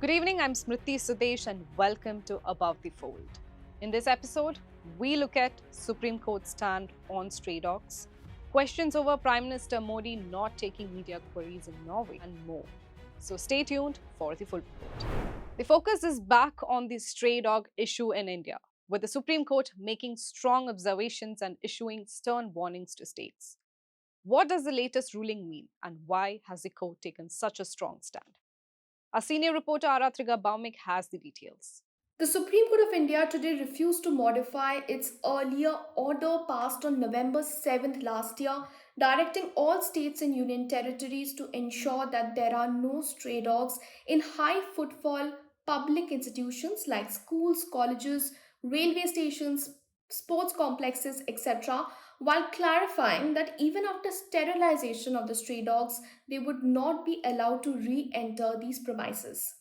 Good evening, I'm Smriti Sudesh and welcome to Above the Fold. In this episode, we look at Supreme Court stand on stray dogs, questions over Prime Minister Modi not taking media queries in Norway, and more. So stay tuned for the full report. The focus is back on the stray dog issue in India, with the Supreme Court making strong observations and issuing stern warnings to states. What does the latest ruling mean, and why has the court taken such a strong stand? Our senior reporter Aratriga Baumik has the details. The Supreme Court of India today refused to modify its earlier order passed on November 7th last year, directing all states and union territories to ensure that there are no stray dogs in high footfall public institutions like schools, colleges, railway stations, sports complexes, etc., while clarifying that even after sterilization of the stray dogs, they would not be allowed to re enter these premises.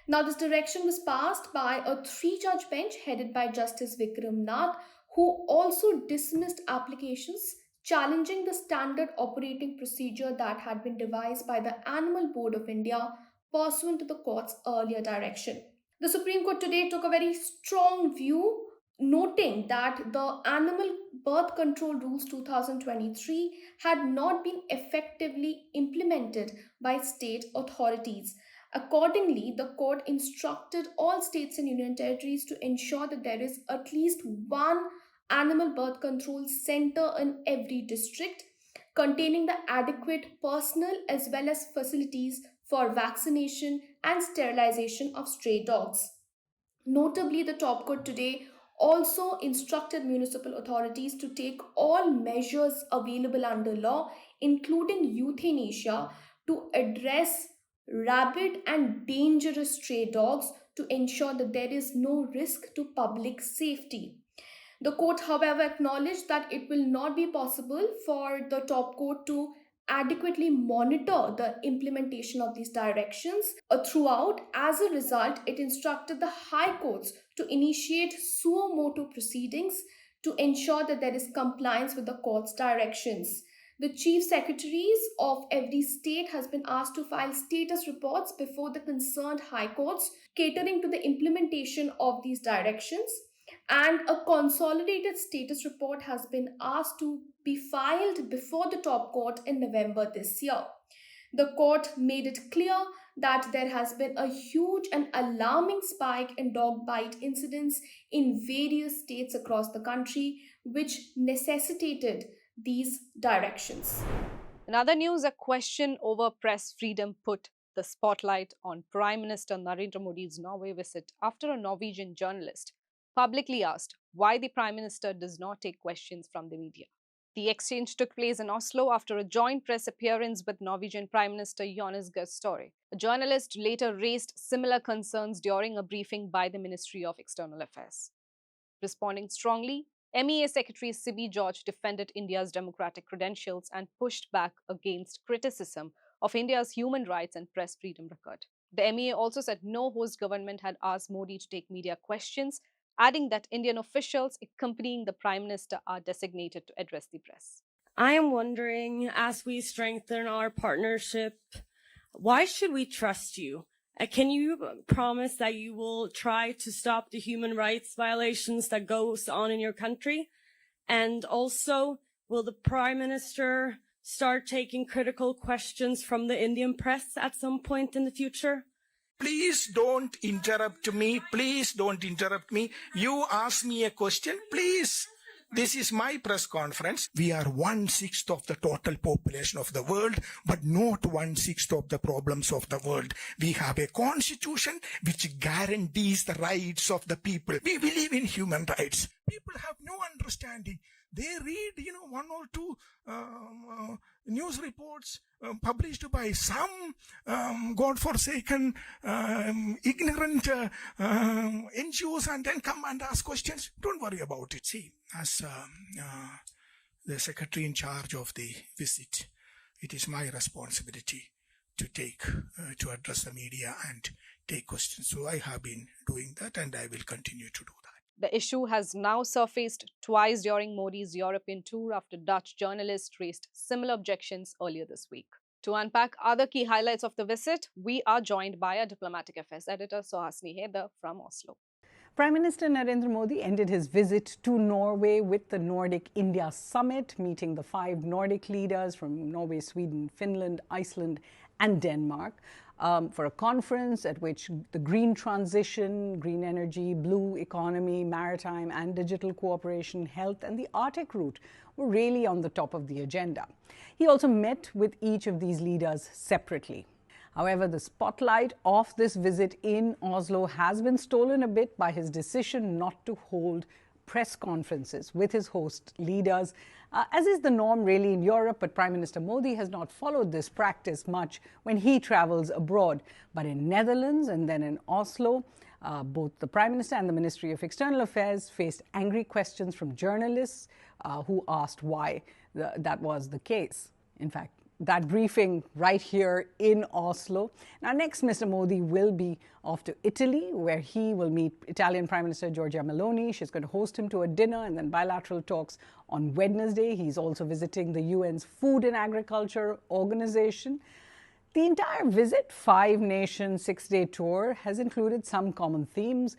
Now, this direction was passed by a three-judge bench headed by Justice Vikram Nath, who also dismissed applications challenging the standard operating procedure that had been devised by the Animal Board of India pursuant to the court's earlier direction. The Supreme Court today took a very strong view, noting that the Animal Birth Control Rules 2023 had not been effectively implemented by state authorities. Accordingly, the court instructed all states and union territories to ensure that there is at least one animal birth control center in every district containing the adequate personnel as well as facilities for vaccination and sterilization of stray dogs. Notably, the top court today also instructed municipal authorities to take all measures available under law, including euthanasia, to address rabid and dangerous stray dogs to ensure that there is no risk to public safety. The court, however, acknowledged that it will not be possible for the top court to adequately monitor the implementation of these directions throughout. As a result, it instructed the high courts to initiate suo motu proceedings to ensure that there is compliance with the court's directions. The chief secretaries of every state has been asked to file status reports before the concerned high courts catering to the implementation of these directions, and a consolidated status report has been asked to be filed before the top court in November this year. The court made it clear that there has been a huge and alarming spike in dog bite incidents in various states across the country, which necessitated these directions. In other news, a question over press freedom put the spotlight on Prime Minister Narendra Modi's Norway visit after a Norwegian journalist publicly asked why the Prime Minister does not take questions from the media. The exchange took place in Oslo after a joint press appearance with Norwegian Prime Minister Jonas Gahr Støre. A journalist later raised similar concerns during a briefing by the Ministry of External Affairs. Responding strongly, MEA Secretary Sibi George defended India's democratic credentials and pushed back against criticism of India's human rights and press freedom record. The MEA also said no host government had asked Modi to take media questions, adding that Indian officials accompanying the Prime Minister are designated to address the press. I am wondering, as we strengthen our partnership, why should we trust you? Can you promise that you will try to stop the human rights violations that goes on in your country? And also, will the Prime Minister start taking critical questions from the Indian press at some point in the future? Please don't interrupt me. Please don't interrupt me. You ask me a question, please. This is my press conference. We are 1/6 of the total population of the world, but not 1/6 of the problems of the world. We have a constitution which guarantees the rights of the people. We believe in human rights. People have no understanding. They read, one or two news reports published by some godforsaken, ignorant NGOs and then come and ask questions. Don't worry about it. See, as the secretary in charge of the visit, it is my responsibility to address the media and take questions. So I have been doing that and I will continue to do that. The issue has now surfaced twice during Modi's European tour after Dutch journalists raised similar objections earlier this week. To unpack other key highlights of the visit, we are joined by our diplomatic affairs editor Suhasini Heder from Oslo. Prime Minister Narendra Modi ended his visit to Norway with the Nordic India Summit, meeting the 5 Nordic leaders from Norway, Sweden, Finland, Iceland, and Denmark for a conference at which the green transition, green energy, blue economy, maritime and digital cooperation, health, and the Arctic route were really on the top of the agenda. He also met with each of these leaders separately. However, the spotlight of this visit in Oslo has been stolen a bit by his decision not to hold press conferences with his host leaders, as is the norm really in Europe. But Prime Minister Modi has not followed this practice much when he travels abroad. But in Netherlands and then in Oslo, both the Prime Minister and the Ministry of External Affairs faced angry questions from journalists who asked why that was the case. In fact, that briefing right here in Oslo. Now, next, Mr. Modi will be off to Italy, where he will meet Italian Prime Minister Giorgia Meloni. She's going to host him to a dinner and then bilateral talks on Wednesday. He's also visiting the UN's Food and Agriculture Organization. The entire visit, 5-nation, 6-day tour, has included some common themes: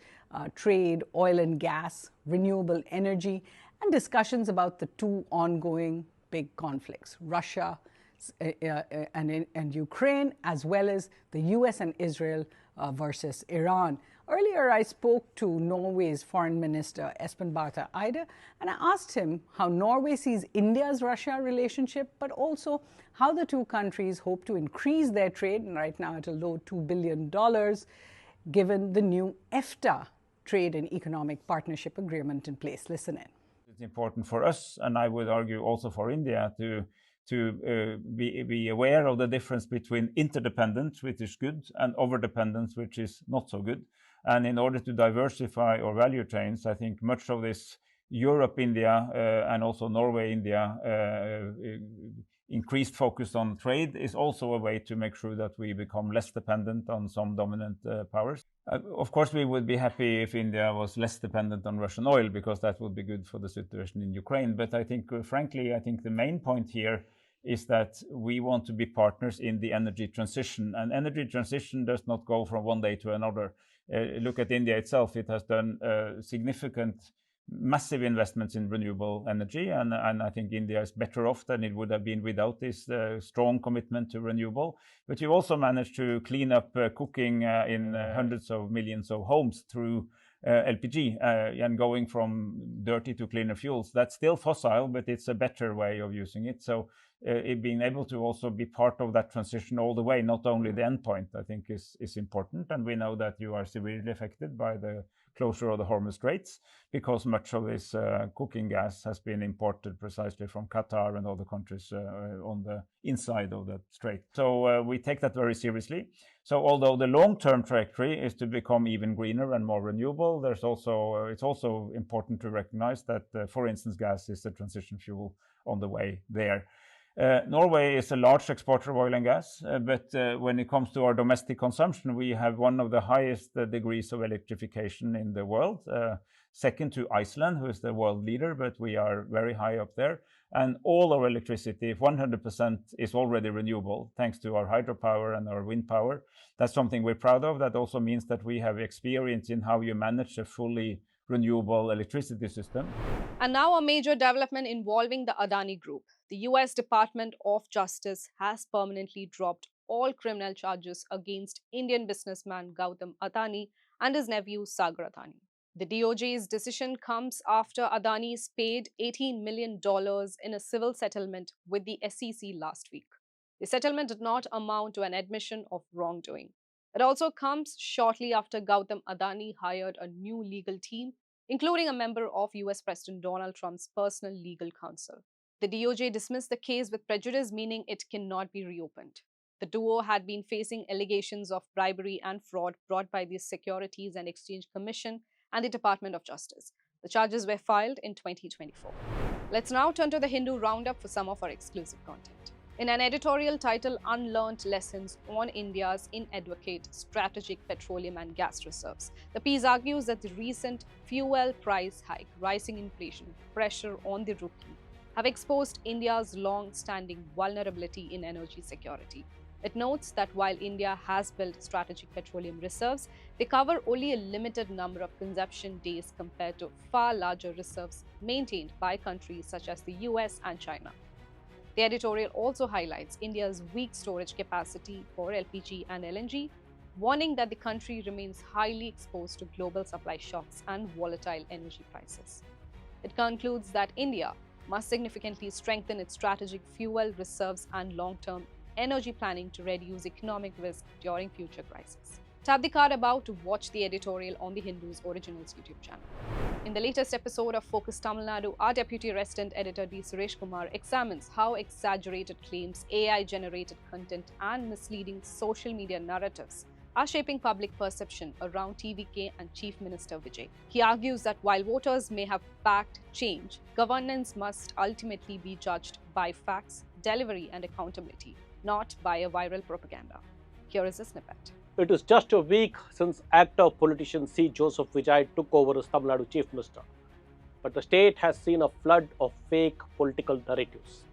trade, oil and gas, renewable energy, and discussions about the 2 ongoing big conflicts, Russia and Ukraine, as well as the US and Israel versus Iran. Earlier, I spoke to Norway's Foreign Minister Espen Barth Eide, and I asked him how Norway sees India's Russia relationship, but also how the 2 countries hope to increase their trade, right now at a low $2 billion, given the new EFTA Trade and Economic Partnership Agreement in place. Listen in. It's important for us, and I would argue also for India, to be aware of the difference between interdependence, which is good, and overdependence, which is not so good. And in order to diversify our value chains, I think much of this Europe-India and also Norway-India increased focus on trade is also a way to make sure that we become less dependent on some dominant powers. Of course, we would be happy if India was less dependent on Russian oil, because that would be good for the situation in Ukraine. But I think, frankly, I think the main point here is that we want to be partners in the energy transition. And energy transition does not go from one day to another. Look at India itself. It has done significant, massive investments in renewable energy. And I think India is better off than it would have been without this strong commitment to renewable. But you also managed to clean up cooking in hundreds of millions of homes through LPG and going from dirty to cleaner fuels. That's still fossil, but it's a better way of using it. So being able to also be part of that transition all the way, not only the end point, I think is important. And we know that you are severely affected by the closure of the Hormuz Straits, because much of this cooking gas has been imported precisely from Qatar and other countries on the inside of that strait. So we take that very seriously. So although the long-term trajectory is to become even greener and more renewable, it's also important to recognize that, for instance, gas is a transition fuel on the way there. Norway is a large exporter of oil and gas, but when it comes to our domestic consumption, we have one of the highest degrees of electrification in the world, second to Iceland, who is the world leader, but we are very high up there. And all our electricity, 100%, is already renewable, thanks to our hydropower and our wind power. That's something we're proud of. That also means that we have experience in how you manage a fully renewable electricity system. And now a major development involving the Adani Group. The US Department of Justice has permanently dropped all criminal charges against Indian businessman Gautam Adani and his nephew Sagar Adani. The DOJ's decision comes after Adani's paid $18 million in a civil settlement with the SEC last week. The settlement did not amount to an admission of wrongdoing. It also comes shortly after Gautam Adani hired a new legal team, including a member of US President Donald Trump's personal legal counsel. The DOJ dismissed the case with prejudice, meaning it cannot be reopened. The duo had been facing allegations of bribery and fraud brought by the Securities and Exchange Commission and the Department of Justice. The charges were filed in 2024. Let's now turn to the Hindu Roundup for some of our exclusive content. In an editorial titled Unlearned Lessons on India's Inadequate Strategic Petroleum and Gas Reserves, the piece argues that the recent fuel price hike, rising inflation, pressure on the rupee have exposed India's long-standing vulnerability in energy security. It notes that while India has built strategic petroleum reserves, they cover only a limited number of consumption days compared to far larger reserves maintained by countries such as the US and China. The editorial also highlights India's weak storage capacity for LPG and LNG, warning that the country remains highly exposed to global supply shocks and volatile energy prices. It concludes that India must significantly strengthen its strategic fuel reserves and long-term energy planning to reduce economic risk during future crises. Tap the card above to watch the editorial on the Hindu's Originals YouTube channel. In the latest episode of Focus Tamil Nadu, our Deputy Resident Editor D. Suresh Kumar examines how exaggerated claims, AI-generated content, and misleading social media narratives are shaping public perception around TVK and Chief Minister Vijay. He argues that while voters may have backed change, governance must ultimately be judged by facts, delivery, and accountability, not by a viral propaganda. Here is a snippet. It is just a week since actor politician C. Joseph Vijay took over as Tamil Nadu Chief Minister. But the state has seen a flood of fake political narratives.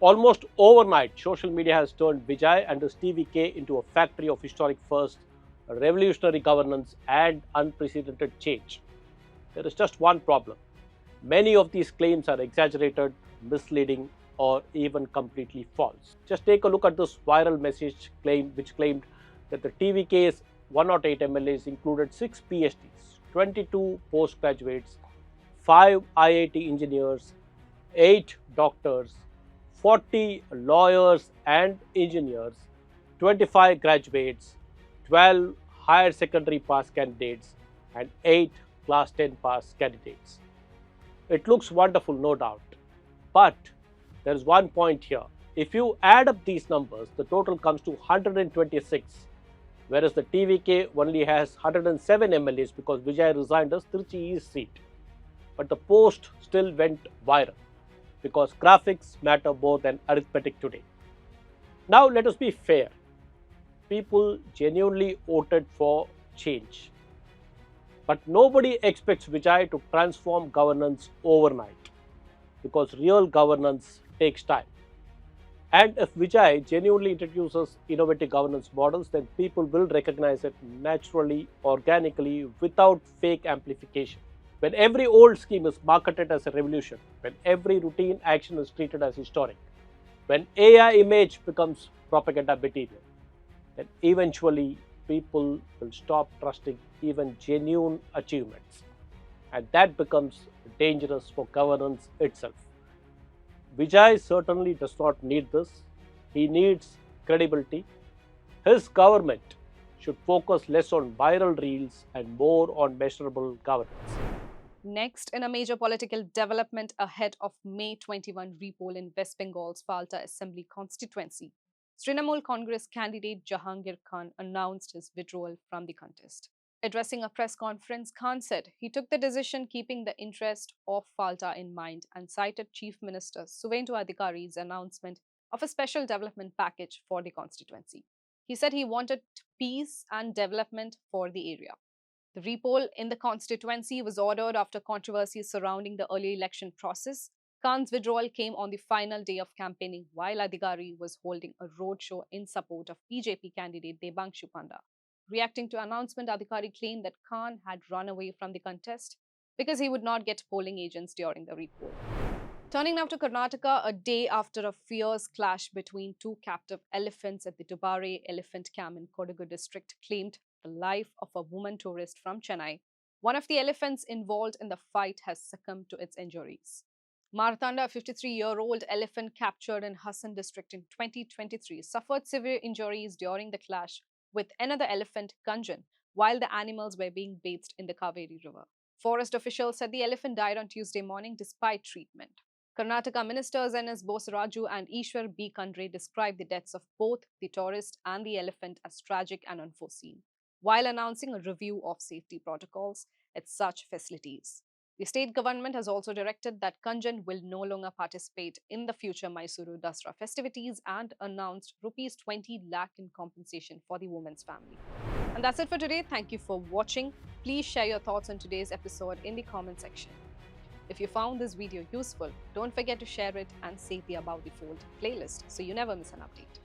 Almost overnight, social media has turned Vijay and his TVK into a factory of historic firsts, revolutionary governance, and unprecedented change. There is just one problem. Many of these claims are exaggerated, misleading, or even completely false. Just take a look at this viral message which claimed that the TVK's 108 MLAs included 6 PhDs, 22 postgraduates, 5 IIT engineers, 8 doctors, 40 lawyers and engineers, 25 graduates, 12 higher secondary pass candidates, and 8 class 10 pass candidates. It looks wonderful, no doubt. But there is one point here. If you add up these numbers, the total comes to 126, whereas the TVK only has 107 MLAs because Vijay resigned his Trichy East seat. But the post still went viral because graphics matter more than arithmetic today. Now let us be fair. People genuinely voted for change. But nobody expects Vijay to transform governance overnight because real governance takes time. And if Vijay genuinely introduces innovative governance models, then people will recognize it naturally, organically, without fake amplification. When every old scheme is marketed as a revolution, when every routine action is treated as historic, when AI image becomes propaganda material, then eventually people will stop trusting even genuine achievements. And that becomes dangerous for governance itself. Vijay certainly does not need this. He needs credibility. His government should focus less on viral reels and more on measurable governance. Next, in a major political development ahead of May 21 repoll in West Bengal's Falta Assembly constituency, Trinamool Congress candidate Jahangir Khan announced his withdrawal from the contest. Addressing a press conference, Khan said he took the decision keeping the interest of Falta in mind and cited Chief Minister Suvendu Adhikari's announcement of a special development package for the constituency. He said he wanted peace and development for the area. The repoll in the constituency was ordered after controversies surrounding the early election process. Khan's withdrawal came on the final day of campaigning while Adhikari was holding a roadshow in support of BJP candidate Debangshu Panda. Reacting to announcement, Adhikari claimed that Khan had run away from the contest because he would not get polling agents during the repoll. Turning now to Karnataka, a day after a fierce clash between two captive elephants at the Dubare elephant camp in Kodagu district claimed the life of a woman tourist from Chennai, one of the elephants involved in the fight has succumbed to its injuries. Marthanda, a 53-year-old elephant captured in Hassan district in 2023, suffered severe injuries during the clash with another elephant, Kanjan, while the animals were being bathed in the Kaveri River. Forest officials said the elephant died on Tuesday morning despite treatment. Karnataka ministers N.S. Bosaraju and Ishwar B. Kandre described the deaths of both the tourist and the elephant as tragic and unforeseen, while announcing a review of safety protocols at such facilities. The state government has also directed that Kanjan will no longer participate in the future Mysuru Dasra festivities and announced Rs 20 lakh in compensation for the woman's family. And that's it for today. Thank you for watching. Please share your thoughts on today's episode in the comment section. If you found this video useful, don't forget to share it and save the Above the Fold playlist so you never miss an update.